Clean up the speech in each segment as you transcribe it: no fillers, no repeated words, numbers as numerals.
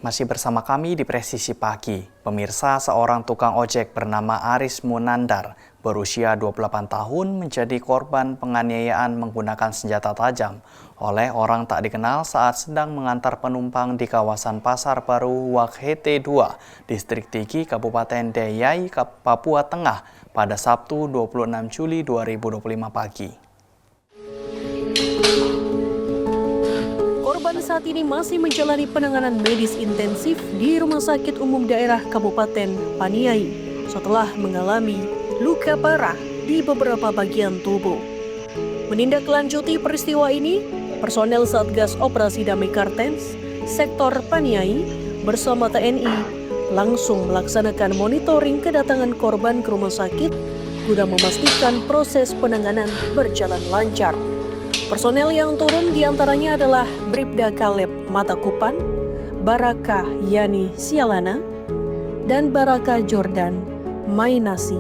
Masih bersama kami di Presisi Pagi. Pemirsa, seorang tukang ojek bernama Aris Munandar berusia 28 tahun menjadi korban penganiayaan menggunakan senjata tajam oleh orang tak dikenal saat sedang mengantar penumpang di kawasan Pasar Baru Wakhete 2, Distrik Tigi, Kabupaten Deyai, Papua Tengah pada Sabtu 26 Juli 2025 pagi. Korban saat ini masih menjalani penanganan medis intensif di Rumah Sakit Umum Daerah Kabupaten Paniai setelah mengalami luka parah di beberapa bagian tubuh. Menindaklanjuti peristiwa ini, personel Satgas Operasi Damai Kartens Sektor Paniai bersama TNI langsung melaksanakan monitoring kedatangan korban ke rumah sakit guna memastikan proses penanganan berjalan lancar. Personel yang turun diantaranya adalah Bribda Kaleb Matakupan, Baraka Yani Sialana, dan Baraka Jordan Mainasi.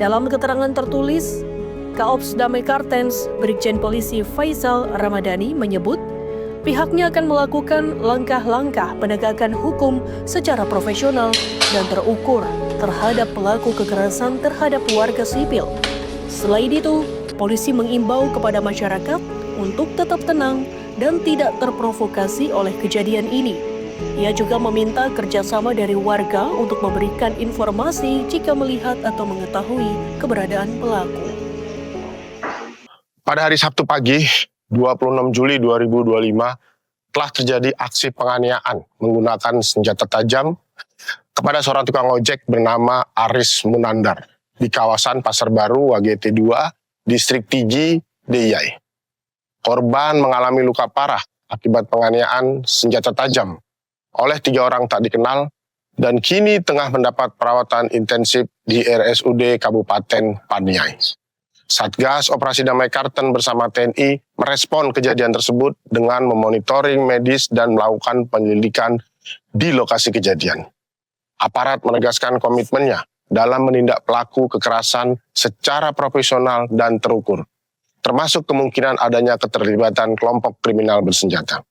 Dalam keterangan tertulis, Kaops Damai Kartens Brigjen Polisi Faisal Ramadhani menyebut pihaknya akan melakukan langkah-langkah penegakan hukum secara profesional dan terukur terhadap pelaku kekerasan terhadap warga sipil. Selain itu, polisi mengimbau kepada masyarakat untuk tetap tenang dan tidak terprovokasi oleh kejadian ini. Ia juga meminta kerjasama dari warga untuk memberikan informasi jika melihat atau mengetahui keberadaan pelaku. Pada hari Sabtu pagi, 26 Juli 2025, telah terjadi aksi penganiayaan menggunakan senjata tajam kepada seorang tukang ojek bernama Aris Munandar di kawasan Pasar Baru Wakhete 2, Distrik Tigi, Deyai. Korban mengalami luka parah akibat penganiayaan senjata tajam oleh 3 orang tak dikenal dan kini tengah mendapat perawatan intensif di RSUD Kabupaten Paniai. Satgas Operasi Damai Kartens bersama TNI merespon kejadian tersebut dengan memonitoring medis dan melakukan penyelidikan di lokasi kejadian. Aparat menegaskan komitmennya dalam menindak pelaku kekerasan secara profesional dan terukur, termasuk kemungkinan adanya keterlibatan kelompok kriminal bersenjata.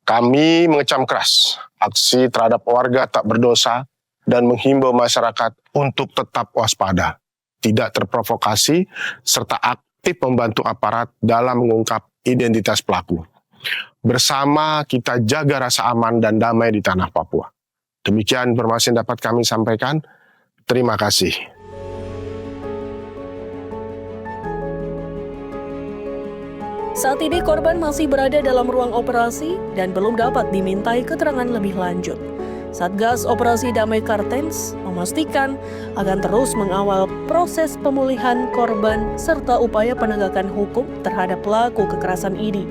Kami mengecam keras aksi terhadap warga tak berdosa dan menghimbau masyarakat untuk tetap waspada, tidak terprovokasi, serta aktif membantu aparat dalam mengungkap identitas pelaku. Bersama kita jaga rasa aman dan damai di tanah Papua. Demikian informasi yang dapat kami sampaikan. Terima kasih. Saat ini korban masih berada dalam ruang operasi dan belum dapat dimintai keterangan lebih lanjut. Satgas Operasi Damai Kartens memastikan akan terus mengawal proses pemulihan korban serta upaya penegakan hukum terhadap pelaku kekerasan ini.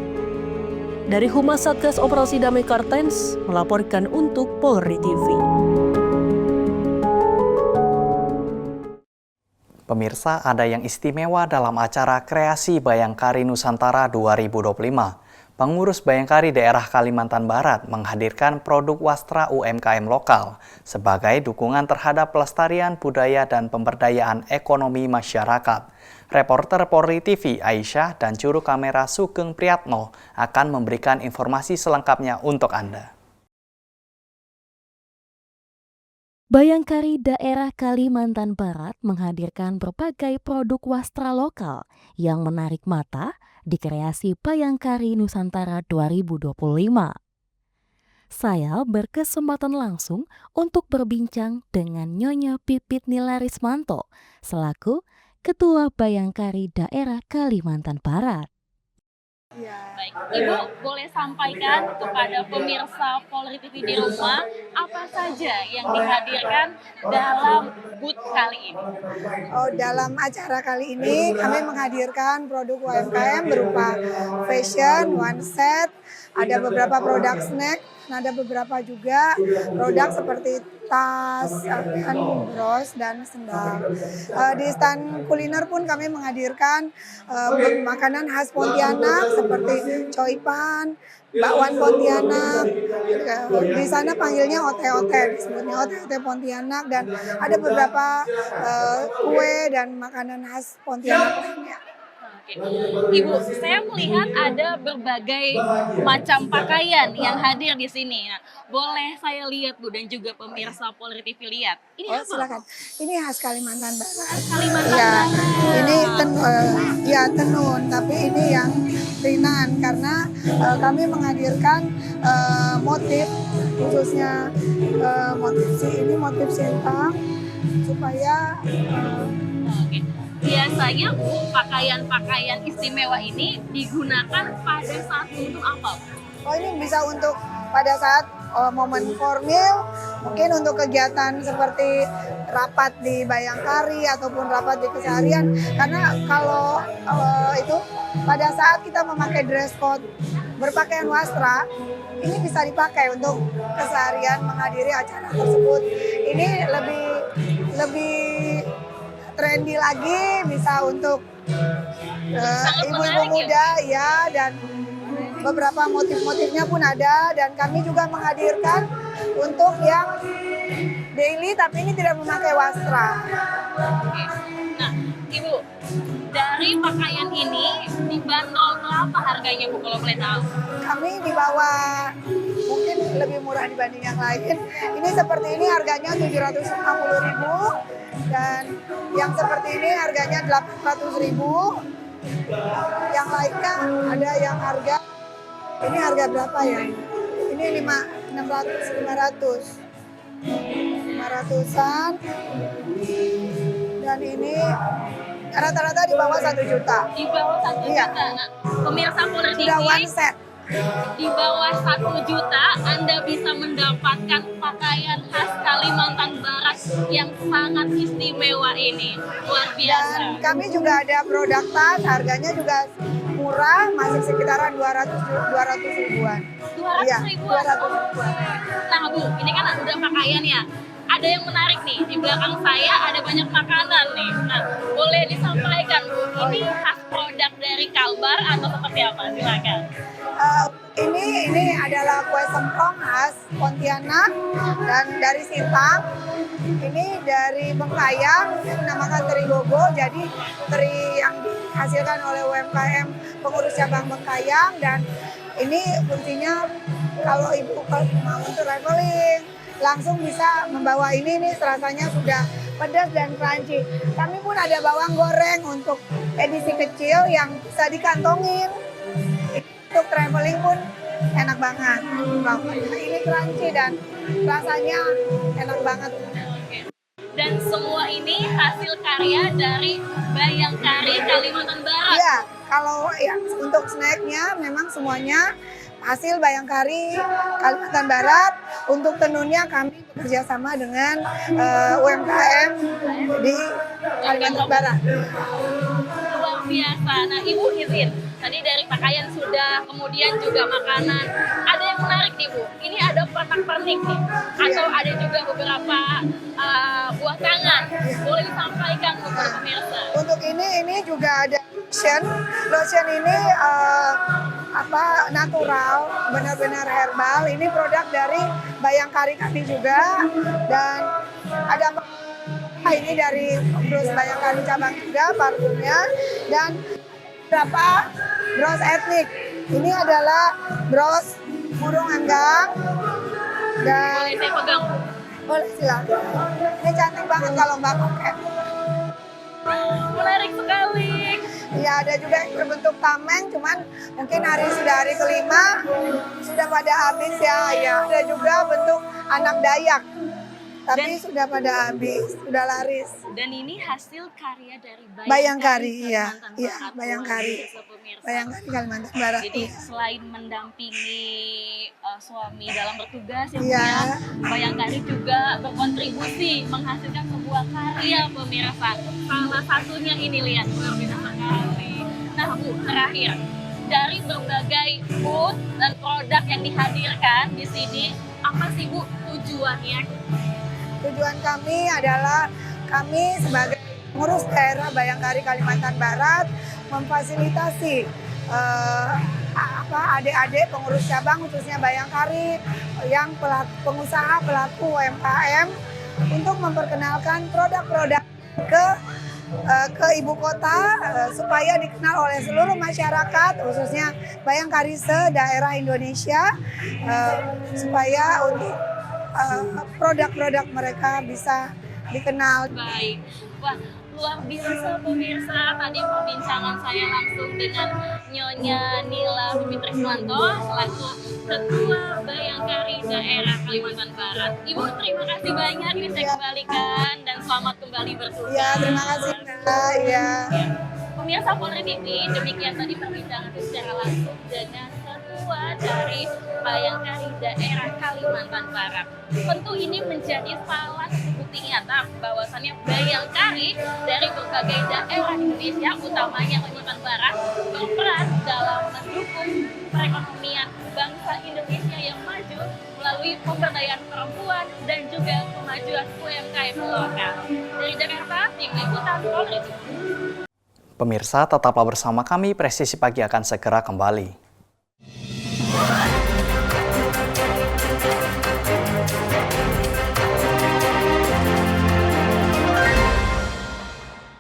Dari Humas Satgas Operasi Damai Kartens melaporkan untuk Polri TV. Pemirsa, ada yang istimewa dalam acara Kreasi Bayangkari Nusantara 2025. Pengurus Bayangkari daerah Kalimantan Barat menghadirkan produk wastra UMKM lokal sebagai dukungan terhadap pelestarian budaya dan pemberdayaan ekonomi masyarakat. Reporter Polri TV Aisyah dan juru kamera Sugeng Priyatno akan memberikan informasi selengkapnya untuk Anda. Bayangkari daerah Kalimantan Barat menghadirkan berbagai produk wastra lokal yang menarik mata di Kreasi Bayangkari Nusantara 2025. Saya berkesempatan langsung untuk berbincang dengan Nyonya Pipit Nilarismanto selaku Ketua Bayangkari daerah Kalimantan Barat. Baik, Ibu boleh sampaikan kepada pemirsa Polri TV di rumah apa saja yang dihadirkan dalam booth kali ini? Dalam acara kali ini kami menghadirkan produk UMKM berupa fashion, one set, ada beberapa produk snack, ada beberapa juga produk seperti tas, bros, dan sendal. Di stand kuliner pun kami menghadirkan makanan khas Pontianak seperti coipan, bakwan Pontianak. Di sana panggilnya ote-ote, disebutnya ote-ote Pontianak, dan ada beberapa kue dan makanan khas Pontianak lainnya. Ibu, saya melihat ada berbagai macam pakaian yang hadir di sini. Nah, boleh saya lihat Bu dan juga pemirsa Polri TV lihat. Ini Oh, apa? silakan. Ini khas Kalimantan Barat. Kalimantan Ya, Barat. ini ya tenun, tapi ini yang ringan karena kami menghadirkan motif khususnya ini motif sintang supaya Oke. Biasanya Bu, pakaian-pakaian istimewa ini digunakan pada saat untuk apa? oh ini bisa untuk pada saat momen formal, mungkin untuk kegiatan seperti rapat di Bayangkari ataupun rapat di keseharian. Karena kalau itu pada saat kita memakai dress code berpakaian wastra, ini bisa dipakai untuk keseharian menghadiri acara tersebut. Ini lebih trendy lagi, bisa untuk Sangat ibu-ibu menarik ya, muda ya, dan beberapa motif-motifnya pun ada, dan kami juga menghadirkan untuk yang daily tapi ini tidak memakai wastra. Oke. Nah, Ibu, dari pakaian ini dibanderol berapa harganya Bu kalau boleh tahu? Kami di bawah, mungkin lebih murah dibanding yang lain. Ini seperti ini harganya 750.000 dan yang seperti ini harganya 800.000. Yang lainnya ada yang harga, ini harga berapa ya? Ini 500-an, dan ini rata-rata di bawah 1 juta. Di bawah 1 Iya. juta. Nah, pemirsa Polri TV, Sudah one set. di bawah 1 juta Anda bisa mendapatkan pakaian khas Kalimantan Barat yang sangat istimewa ini. Luar biasa. Dan kami juga ada produk tas, harganya juga murah, masih sekitaran 200 ribuan. 200 Iya, ribuan. 200 ribuan. Nah Bu, ini kan udah pakaian ya. Ada yang menarik nih, di belakang saya ada banyak makanan nih. Nah, boleh disampaikan Bu, ini khas produk dari Kalbar atau seperti apa? Silakan. Ini adalah kue semprong khas Pontianak dan dari Sintang. Ini dari Bengkayang, dinamakan teri gogo. Jadi teri yang dihasilkan oleh UMKM pengurus cabang Bengkayang, dan ini fungsinya kalau ibu mau untuk traveling langsung bisa membawa ini rasanya sudah pedas dan crunchy. Kami pun ada bawang goreng untuk edisi kecil yang bisa dikantongin. Untuk traveling pun enak banget. Ini crunchy dan rasanya enak banget. Dan semua ini hasil karya dari Bayangkari Kalimantan Barat. Iya, kalau yang untuk snacknya memang semuanya hasil Bayangkari Kalimantan Barat. Untuk tenunnya kami bekerja sama dengan UMKM di Kalimantan Barat. Luar biasa. Nah Ibu izin, tadi dari pakaian sudah, kemudian juga makanan. Ada yang menarik nih Bu, ini ada pernak-pernik nih. Atau ada juga beberapa buah tangan. Boleh disampaikan kepada pemirsa. Untuk ini juga ada lotion. Lotion ini natural, benar-benar herbal. Ini produk dari Bayangkari kami juga, dan ada ini dari bros Bayangkari cabang juga parfumnya, dan beberapa bros etnik. Ini adalah bros burung enggang, dan Boleh saya pegang? boleh silakan. Ini cantik banget kalau Mbak pakai. Menarik sekali. Ya, ada juga yang berbentuk tameng, cuman mungkin sudah hari kelima sudah pada habis ya. Ya, ada juga bentuk anak Dayak, tapi sudah pada habis, sudah laris. Dan ini hasil karya dari Bayangkari, iya, Kalimantan iya, Barat. Bayangkari. Luar biasa, pemirsa. Bayangkari Kalimantan Barat. Jadi selain mendampingi suami dalam bertugas, yang Iya. punya Bayangkari juga berkontribusi menghasilkan sebuah karya pemirsa. Salah satunya ini lihat, luar biasa sekali. Nah Bu, terakhir dari berbagai booth dan produk yang dihadirkan di sini, apa sih Bu tujuannya? Tujuan kami adalah kami sebagai pengurus daerah Bayangkari Kalimantan Barat memfasilitasi adik-adik pengurus cabang khususnya Bayangkari yang pelaku UMKM untuk memperkenalkan produk-produk ke ke ibu kota supaya dikenal oleh seluruh masyarakat, khususnya Bayangkari se-daerah Indonesia, supaya untuk produk-produk mereka bisa dikenal. Baik, wah luar biasa pemirsa. Tadi perbincangan saya langsung dengan Nyonya Nila Pipit Triswanto selaku Ketua Bayangkari Daerah Kalimantan Barat. Ibu terima kasih banyak, ini saya kembalikan dan selamat kembali bertugas. Ya, terima kasih Kak. Ya. Pemirsa Polri TV, demikian tadi perbincangan secara langsung dengan Ketua dari Bayangkari Daerah Kalimantan Barat. Tentu ini menjadi salah satu bukti nyata bahwasannya Bayangkari dari berbagai daerah Indonesia, utamanya Kalimantan Barat, berperan dalam mendukung perekonomian bangsa Indonesia yang maju melalui pemberdayaan perempuan dan juga kemajuan UMKM lokal. Dari Jakarta, tim liputan Polri TV. Pemirsa, tetaplah bersama kami, Presisi Pagi akan segera kembali.